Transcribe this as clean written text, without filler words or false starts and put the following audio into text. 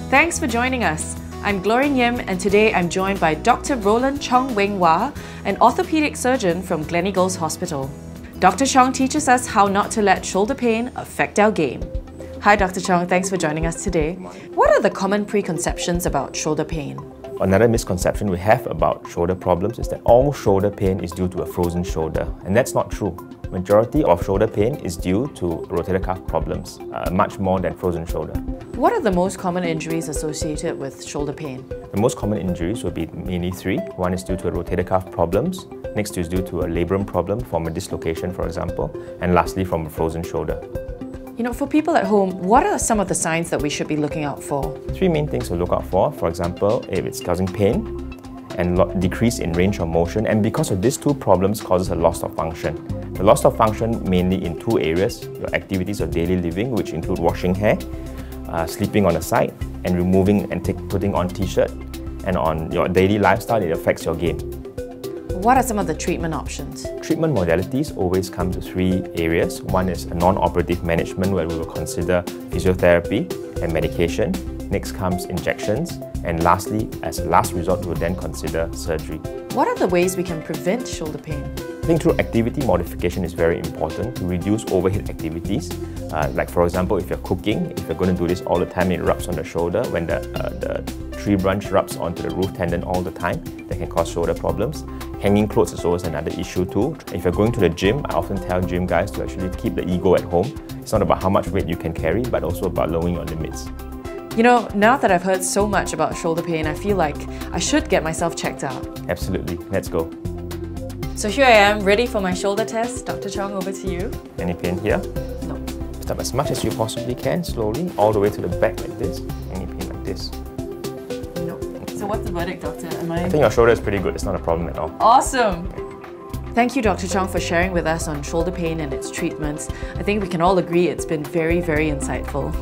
Thanks for joining us. I'm Gloria Yim, and today I'm joined by Dr. Roland Chong, an orthopedic surgeon from Gleneagles Hospital. Dr. Chong teaches us how not to let shoulder pain affect our game. Hi Dr. Chong, thanks for joining us today. What are the common preconceptions about shoulder pain? Another misconception we have about shoulder problems is that all shoulder pain is due to a frozen shoulder, and that's not true. Majority of shoulder pain is due to rotator cuff problems, much more than frozen shoulder. What are the most common injuries associated with shoulder pain? The most common injuries will be mainly three. One is due to rotator cuff problems, next is due to a labrum problem from a dislocation, for example, and lastly from a frozen shoulder. For people at home, what are some of the signs that we should be looking out for? Three main things to look out for example, if it's causing pain and decrease in range of motion, and because of these two problems causes a loss of function. The loss of function mainly in two areas: your activities of daily living, which include washing hair, sleeping on the side, and removing and putting on t-shirt. And on your daily lifestyle, it affects your game. What are some of the treatment options? Treatment modalities always come to three areas. One is a non-operative management, where we will consider physiotherapy and medication. Next comes injections, and lastly, as a last resort, we will then consider surgery. What are the ways we can prevent shoulder pain? I think through activity modification is very important to reduce overhead activities. Like for example, if you're cooking, if you're going to do this all the time, it rubs on the shoulder. When the tree branch rubs onto the roof tendon all the time, that can cause shoulder problems. Hanging clothes is always another issue too. If you're going to the gym, I often tell gym guys to actually keep the ego at home. It's not about how much weight you can carry, but also about lowering your limits. Now that I've heard so much about shoulder pain, I feel like I should get myself checked out. Absolutely, let's go. So here I am, ready for my shoulder test. Dr. Chong, over to you. Any pain here? No. Step as much as you possibly can, slowly, all the way to the back like this. Any pain like this? No. So what's the verdict, doctor? I think your shoulder is pretty good, it's not a problem at all. Awesome! Thank you, Dr. Chong, for sharing with us on shoulder pain and its treatments. I think we can all agree it's been very, very insightful.